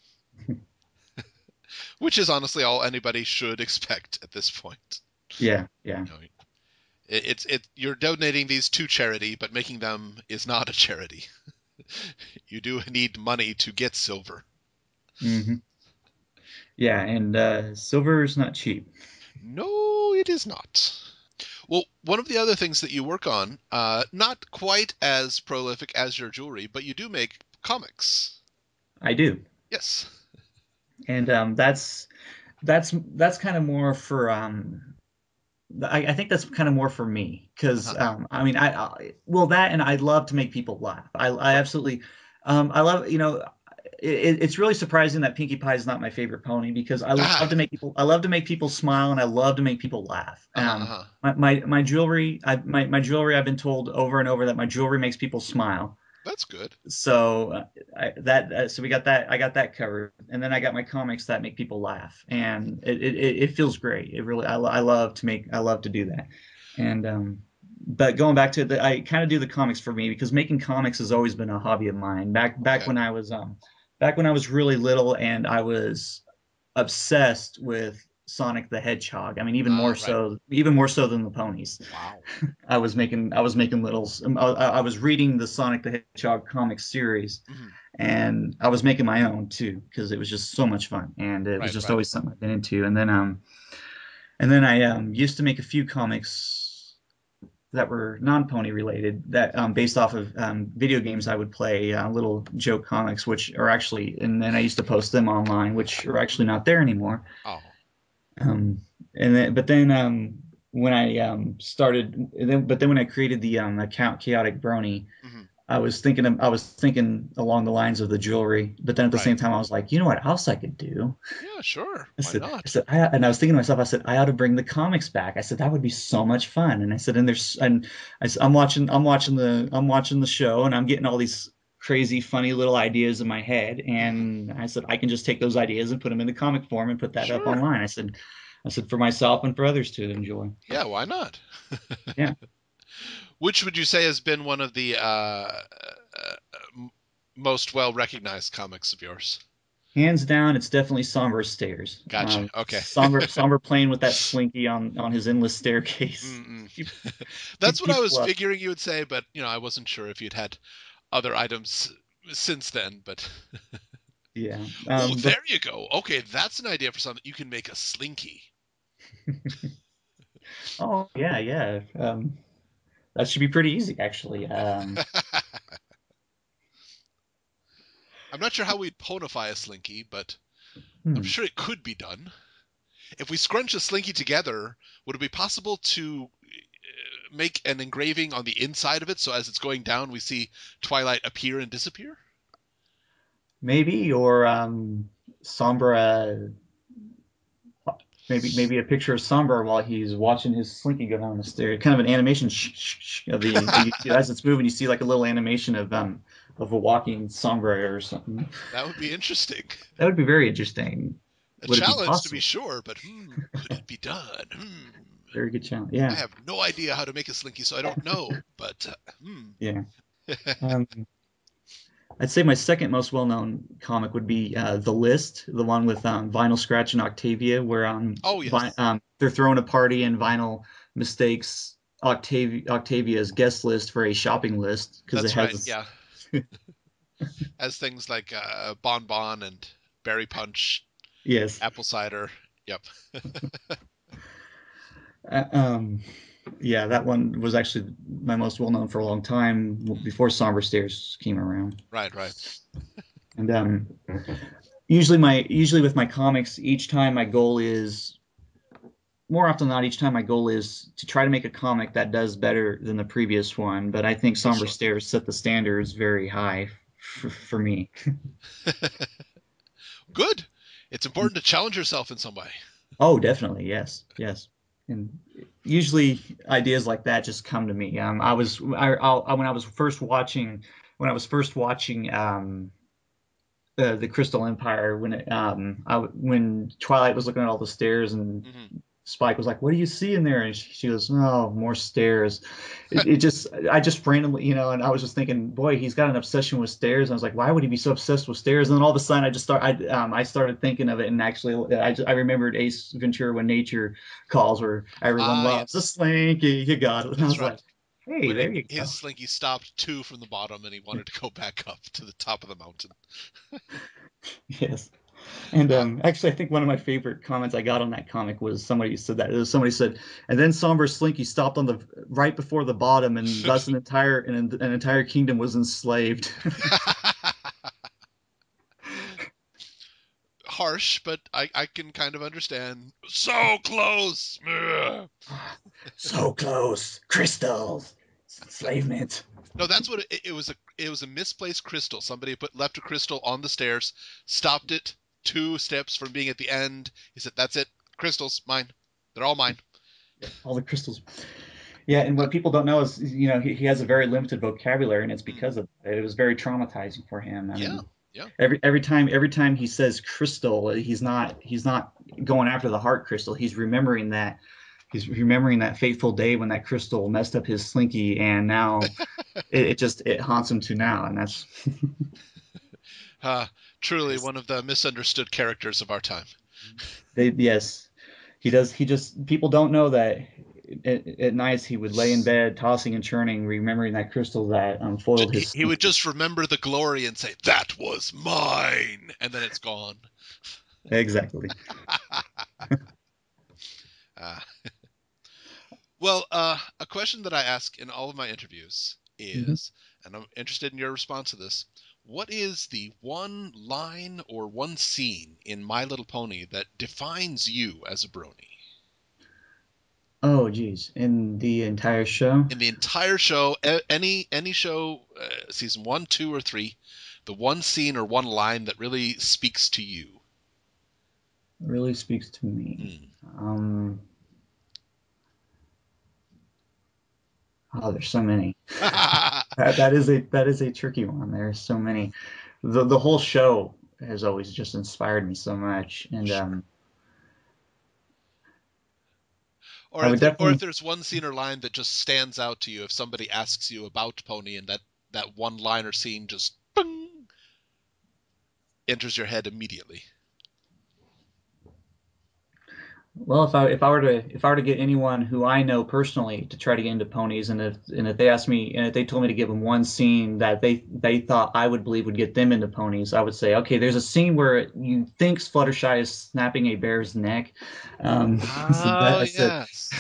which is honestly all anybody should expect at this point. Yeah, yeah. You know, you're donating these to charity, but making them is not a charity. You do need money to get silver. hmm Yeah, and silver is not cheap. No, it is not. Well, one of the other things that you work on, not quite as prolific as your jewelry, but you do make comics. I do, Yes. and that's kind of more for I think that's kind of more for me because Uh-huh. I mean well that and I love to make people laugh. I Right. absolutely I love it's really surprising that Pinkie Pie is not my favorite pony because Ah. I love to make people smile and I love to make people laugh. Uh-huh. Uh-huh. My jewelry my jewelry I've been told over and over that my jewelry makes people smile. That's good. So so we got that I got that covered, and then I got my comics that make people laugh, and it feels great. It really I love to do that, and but going back to I kind of do the comics for me because making comics has always been a hobby of mine. Okay. Back when I was really little and I was obsessed with Sonic the Hedgehog. I mean, Right. even more so than the ponies. Wow. I was making littles. I was reading the Sonic the Hedgehog comic series, Hmm. and I was making my own too because it was just so much fun, and it was Right. just Right. always something I've been into. And then I used to make a few comics that were non-pony related that based off of video games I would play, little joke comics, which are actually, and then I used to post them online, which are actually not there anymore. Oh. Um, but then when I but then when I created the account ChaoticBrony, Hmm. I was thinking along the lines of the jewelry, but then at the Right. same time I was like, you know what else I could do? Yeah. Sure. I Why said, not? and I was thinking to myself, I said, I ought to bring the comics back. I said that would be so much fun. And I said, and I'm watching the show, and I'm getting all these crazy, funny little ideas in my head. Hmm. And I said, I can just take those ideas and put them into comic form and put that up Sure. online. I said for myself and for others to enjoy. Yeah. Why not? Yeah, Which would you say has been one of the most well recognized comics of yours? hands down, it's definitely Somber Stairs. Gotcha. Okay. Somber playing with that slinky on his endless staircase. Mm-mm. Keep, That's what I was people up. figuring you would say, but I wasn't sure if you'd had other items since then. But Yeah. oh, there you go. Okay, that's an idea for something. You can make a slinky. Oh yeah, yeah. That should be pretty easy, actually. I'm not sure how we'd ponify a slinky, but I'm Hmm. sure it could be done. If we scrunch a slinky together, would it be possible to make an engraving on the inside of it so as it's going down, we see Twilight appear and disappear? Maybe, or Sombra, maybe a picture of Sombra while he's watching his slinky go down the stairs. Kind of an animation of as it's moving. You see like a little animation of a walking Sombra or something. That would be interesting. That would be very interesting. A Would it be challenge to be possible? sure, but could it be done? Very good challenge. I Yeah, have no idea how to make a slinky, so I don't know. But yeah. Um, I'd say my second most well-known comic would be The List, the one with Vinyl Scratch and Octavia, where oh yes, they're throwing a party and Vinyl mistakes Octavia's guest list for a shopping list because it that's right. has Yeah, as things like Bon Bon and Berry Punch, yes. apple cider. Yep. Uh, um, yeah, that one was actually my most well-known for a long time before Somber Stairs came around. Right, right. And usually with my comics, each time my goal is more often than not, each time my goal is to try to make a comic that does better than the previous one. But I think For Somber sure. Stairs set the standards very high for me. Good. It's important to challenge yourself in some way. Oh, definitely, yes, yes. And usually ideas like that just come to me. When I was first watching the Crystal Empire when Twilight was looking at all the stairs and Hmm. Spike was like, "What do you see in there?" And she goes, "Oh, more stairs." It just I just randomly, and I was just thinking, boy, he's got an obsession with stairs. And I was like, why would he be so obsessed with stairs? And then all of a sudden, I started thinking of it, and actually, I remembered Ace Ventura: When Nature Calls, where everyone Ah, loves a yes. slinky. You got it. And I That's was right. like, hey, When there you his go. slinky stopped two from the bottom and he wanted to go back up to the top of the mountain. Yes. And Ah, actually, I think one of my favorite comments I got on that comic was somebody said, and then Somber Slinky stopped on the right before the bottom, and thus an entire kingdom was enslaved. harsh, but I can kind of understand. So close. Ugh. So close, crystals, enslavement. No, that's what it was. It was a misplaced crystal. Somebody left a crystal on the stairs, stopped it two steps from being at the end. He said, "That's it. Crystals, mine. They're all mine." Yeah, all the crystals. Yeah, and what people don't know is, he has a very limited vocabulary, and it's Mm, because of it. It was very traumatizing for him. I yeah, mean, yeah. every time he says crystal, he's not going after the heart crystal. He's remembering that fateful day when that crystal messed up his slinky, and now it haunts him to now, and that's Uh, truly one of the misunderstood characters of our time. yes, he does. He just people don't know that at nights he would lay in bed tossing and churning, remembering that crystal that foiled his He would slinky. just remember the glory and say, "That was mine," and then it's gone. Exactly. uh, well, a question that I ask in all of my interviews Mhm. is, and I'm interested in your response to this, what is the one line or one scene in My Little Pony that defines you as a brony? Oh, geez. In the entire show, In the entire show, any show, season one, two, or three, the one scene or one line that really speaks to you. really speaks to me. Hmm. Um, oh, there's so many. That is a tricky one. There's so many. The whole show has always just inspired me so much, and Sure. I would Or if definitely. there's one scene or line that just stands out to you, if somebody asks you about Pony and that one line or scene just bing, enters your head immediately. Well, if I were to get anyone who I know personally to try to get into ponies, and if they asked me and if they told me to give them one scene that they thought I would believe would get them into ponies, I would say, okay, there's a scene where you think Fluttershy is snapping a bear's neck. So that Ah, I said, yes.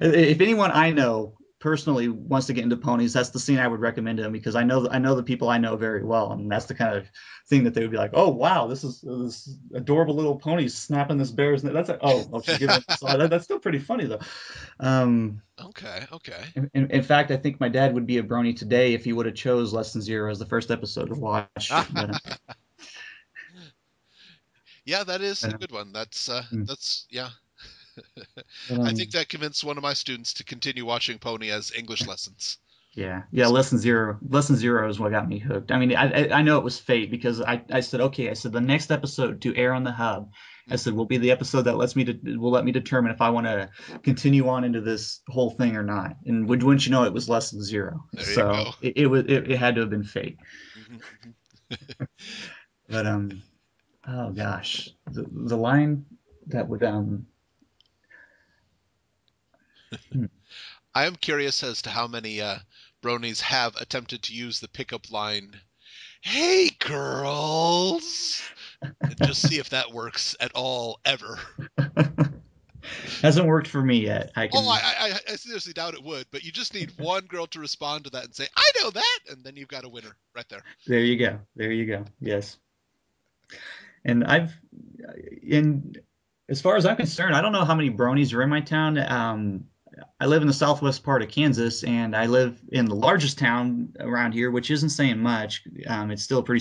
if anyone I know personally wants to get into ponies, that's the scene I would recommend to him because I know the people I know very well, and that's the kind of thing that they would be like, oh wow, this is this adorable little pony snapping this bear's neck. That's like, oh, she's giving it. So that's still pretty funny though. Um, Okay, okay. in fact, I think my dad would be a brony today if he would have chose Less Than Zero as the first episode to watch. Yeah, that is a Uh, good one. mm, That's yeah. but, I think that convinced one of my students to continue watching Pony as English lessons. yeah, Less Than Zero is what got me hooked. I mean, I know it was fate because I said, okay, I said the next episode to air on the hub, I said will be the episode that will let me determine if I want to continue on into this whole thing or not. And wouldn't you know, it was Less Than Zero. There you So go. it had to have been fate. Mhm, mhm. But oh gosh, the line that would hmm. I am curious as to how many bronies have attempted to use the pickup line, "Hey girls," and just see if that works at all ever. Hasn't worked for me yet. I Oh, can. I seriously doubt it would, but you just need one girl to respond to that and say, "I know that," and then you've got a winner right there. There you go. There you go. Yes. And in as far as I'm concerned, I don't know how many bronies are in my town. I live in the southwest part of Kansas, and I live in the largest town around here, which isn't saying much. It's still pretty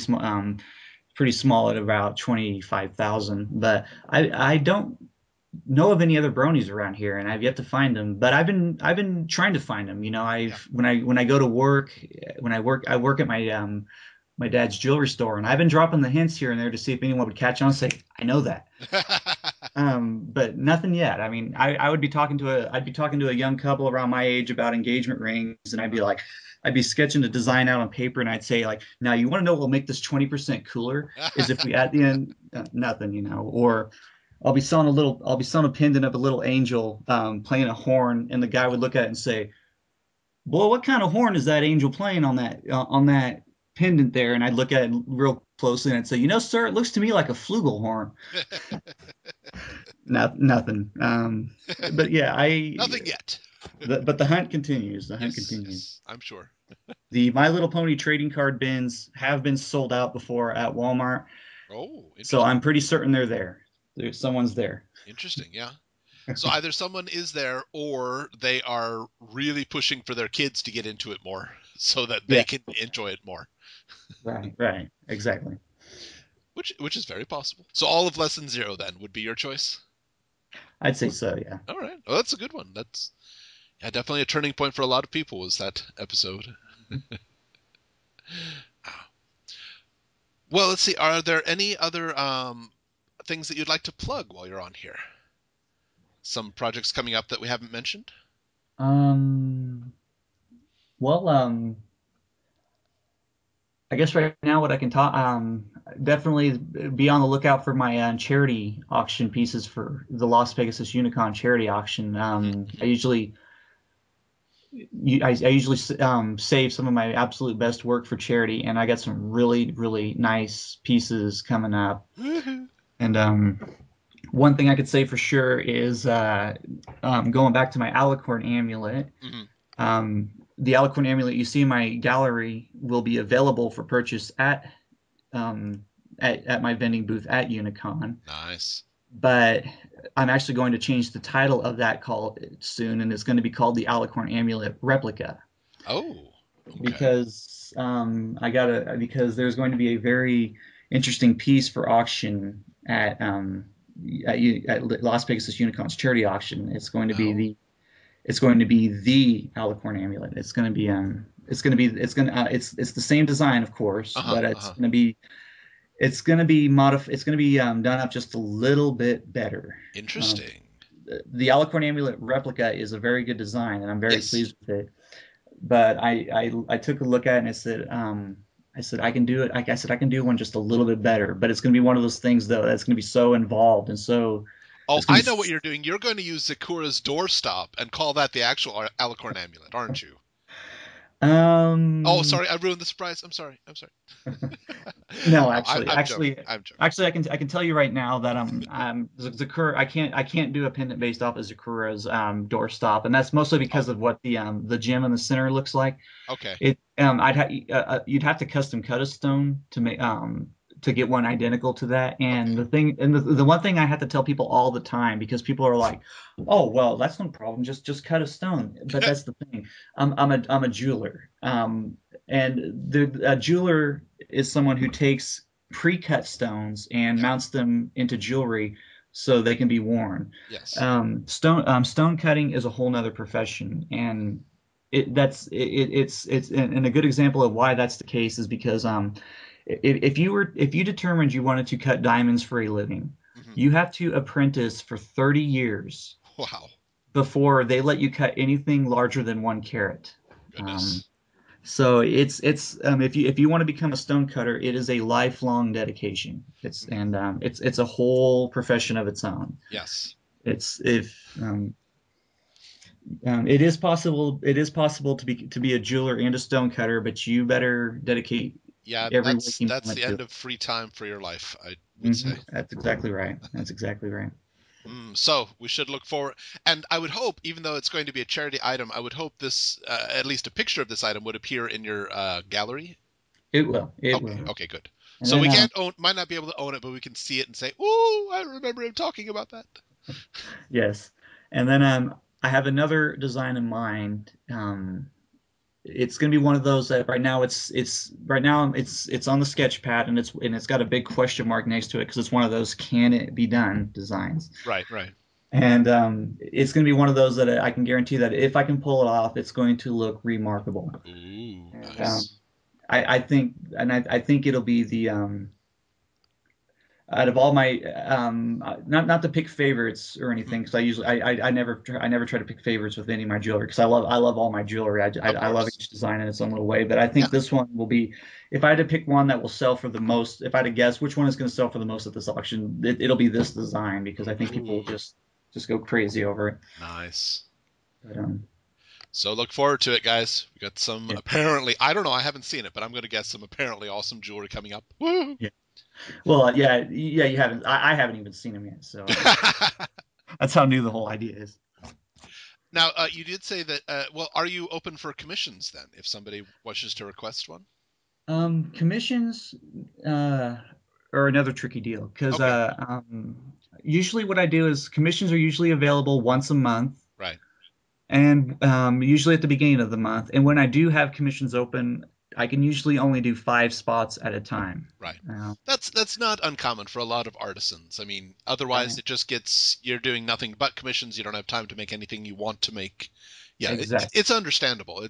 small at about 25,000. But I don't know of any other bronies around here, and I've yet to find them. But I've been trying to find them. You know, Yeah. I've when I go to work, I work at my dad's jewelry store, and I've been dropping the hints here and there to see if anyone would catch on and say, I know that. But nothing yet. I mean, I'd be talking to a young couple around my age about engagement rings, and I'd be sketching a design out on paper, and I'd say like, now you want to know what will make this 20% cooler is if we add the end nothing, you know, or I'll be selling a pendant of a little angel playing a horn, and the guy would look at it and say, boy, what kind of horn is that angel playing on that pendant there? And I'd look at it real closely and I'd say, you know, sir, it looks to me like a flugelhorn. Nothing. But yeah, Nothing yet. but the hunt continues. The hunt Yes, continues. yes, I'm sure. The My Little Pony trading card bins have been sold out before at Walmart, Oh, so interesting. I'm pretty certain they're there. Someone's there. Interesting, yeah. So either someone is there or they are really pushing for their kids to get into it more so that they Yeah, can enjoy it more. right, exactly. Which is very possible. So all of lesson 0 then would be your choice. I'd say so. Yeah. All right. Well, that's a good one. That's yeah, definitely a turning point for a lot of people was that episode. Well, let's see. Are there any other things that you'd like to plug while you're on here? Some projects coming up that we haven't mentioned? Um. Well, I guess right now what I can talk, definitely be on the lookout for my charity auction pieces for the Las Vegas Unicon charity auction. Hmm. I usually save some of my absolute best work for charity, and I got some really nice pieces coming up. Hmm. And one thing I could say for sure is going back to my Alicorn Amulet. Hmm. Um, the Alicorn Amulet you see in my gallery will be available for purchase um, at my vending booth at Unicon. Nice. But I'm actually going to change the title of that call soon, and it's going to be called the Alicorn Amulet Replica Oh, okay. because there's going to be a very interesting piece for auction at Las Vegas Unicon's charity auction. Oh, It's going to be the Alicorn Amulet. It's the same design, of course, uh-huh, but uh-huh. it's going to be done up just a little bit better. Um, Interesting. the Alicorn Amulet replica is a very good design, and I'm very Yes. pleased with it. But I took a look at it and I said I can do it. I said I can do one just a little bit better, but it's going to be one of those things though that's going to be so involved and so Oh, it's going I to know what you're doing. You're going to use Zakura's doorstop and call that the actual Alicorn amulet, aren't you? Oh, Um, sorry, I ruined the surprise. I'm sorry. I'm sorry. no, No, actually, I'm joking. actually, I'm joking. actually, I can tell you right now that Zakura. I can't do a pendant based off of Zakura's doorstop, and that's mostly Oh, because of what the gem in the center looks like. okay. You'd have to custom cut a stone to get one identical to that. And Okay. the one thing I have to tell people all the time, because people are like, "Oh, well, that's no problem. Just cut a stone." But that's the thing. I'm a jeweler. And a jeweler is someone who takes pre-cut stones and Yeah. mounts them into jewelry so they can be worn. Yes. Stone cutting is a whole nother profession, and and a good example of why that's the case is because if you determined you wanted to cut diamonds for a living, Hmm. you have to apprentice for 30 years Wow. before they let you cut anything larger than 1 carat. Um, Goodness. so if you want to become a stone cutter, it is a lifelong dedication. Hmm. It's a whole profession of its own. Yes. It's if it is possible to be a jeweler and a stone cutter, but you better dedicate Yeah, every that's waking that's moment the to end it. of free time for your life, I would say. That's exactly right. That's exactly right. So we should look forward, and I would hope, even though it's going to be a charity item, I would hope this, at least a picture of this item, would appear in your gallery. It will. It Okay, will. okay, good. And So then we can't own, might not be able to own it, but we can see it and say, "Ooh, I remember him talking about that." yes. And then I have another design in mind. It's going to be one of those that right now it's on the sketch pad, and it's got a big question mark next to it because it's one of those can it be done designs. Right, right. And it's going to be one of those that I can guarantee that if I can pull it off, it's going to look remarkable. Ooh, And nice. I think it'll be the out of all my not to pick favorites or Mhm. anything, because I never try to pick favorites with any of my jewelry, because I love all my jewelry. Of I love course. each design in its own little way, but I Yeah. think this one will be, if I had to pick one that will sell for the most, if I had to guess which one is going to sell for the most at this auction, it'll be this design, because I think people will Ooh, just go crazy over it. nice. But So look forward to it, guys. We got some yeah, apparently, I don't know, I haven't seen it, but I'm going to guess some apparently awesome jewelry coming up. Woo! yeah. Well, yeah, you haven't. I haven't even seen them yet, so that's how new the whole idea is. Now, you did say that. Well, are you open for commissions then? If somebody wishes to request one. Commissions uh, are another tricky deal, because Okay. usually what I do is commissions are usually available once a month, Right. and usually at the beginning of the month. And when I do have commissions open, I can usually only do 5 spots at a time. Right. Uh, That's not uncommon for a lot of artisans. I mean, otherwise right. it just gets you're doing nothing but commissions. You don't have time to make anything you want to make. Yeah, Exactly. it's understandable.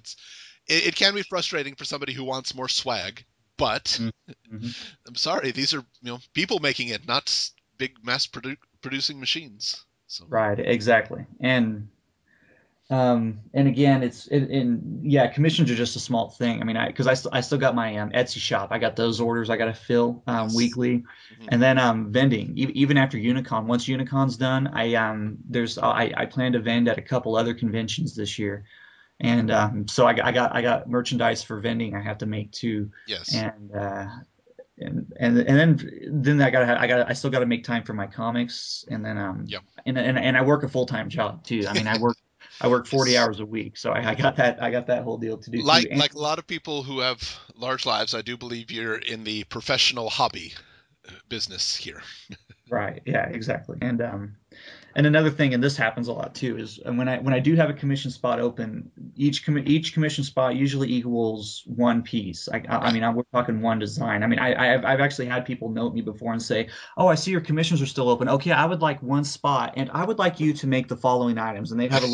It can be frustrating for somebody who wants more swag, but Mm-hmm. I'm sorry, these are people making it, not big producing machines. So Right. Exactly. And again, yeah, commissions are just a small thing. I mean, because I still got my Etsy shop. I got those orders I got to fill yes. weekly, Hmm. and then vending. Even after Unicon, once Unicon's done, I plan to vend at a couple other conventions this year, and so I got merchandise for vending I have to make too, Yes. and and then I still got to make time for my comics, and Hmm. then Yep. and I work a full-time job too. I mean, I work 40 Yes. hours a week, so I got that whole deal to do too. Like a lot of people who have large lives, I do believe you're in the professional hobby business here. Right, yeah, exactly. And another thing, and this happens a lot too, is when I do have a commission spot open, each commission spot usually equals one piece. I Right. mean, we're talking one design. I mean, I've actually had people note me before and say, "Oh, I see your commissions are still open. Okay, I would like one spot, and I would like you to make the following items." And they'd have a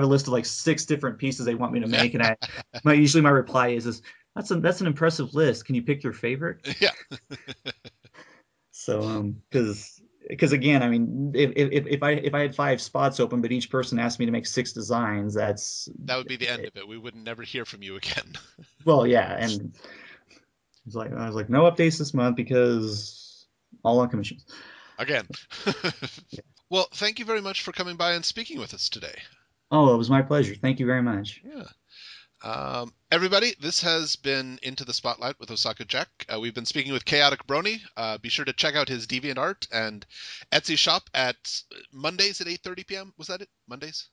list of like 6 different pieces they want me to make, and usually my reply is, "That's an impressive list. Can you pick your favorite?" Yeah. So, because again, I mean, if I had 5 spots open, but each person asked me to make 6 designs, that's That would be the end of it. We would never hear from you again. well, yeah. And I was like, no updates this month because all on commissions. Again. Yeah. Well, thank you very much for coming by and speaking with us today. Oh, it was my pleasure. Thank you very much. Yeah. Everybody, this has been Into the Spotlight with OsakaJack. We've been speaking with ChaoticBrony. Be sure to check out his DeviantArt and Etsy shop at Mondays at 8:30 p.m. Was that it? Mondays?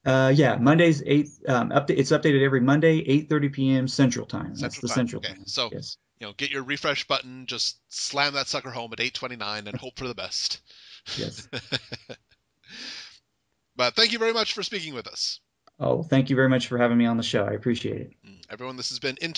Yeah, Mondays 8 update. It's updated every Monday, 8:30 p.m. Central Time. That's Central the Time. Central Okay, Time. so Yes. get your refresh button, just slam that sucker home at 8:29 and hope for the best. Yes. But thank you very much for speaking with us. Oh, thank you very much for having me on the show. I appreciate it. Everyone, this has been Into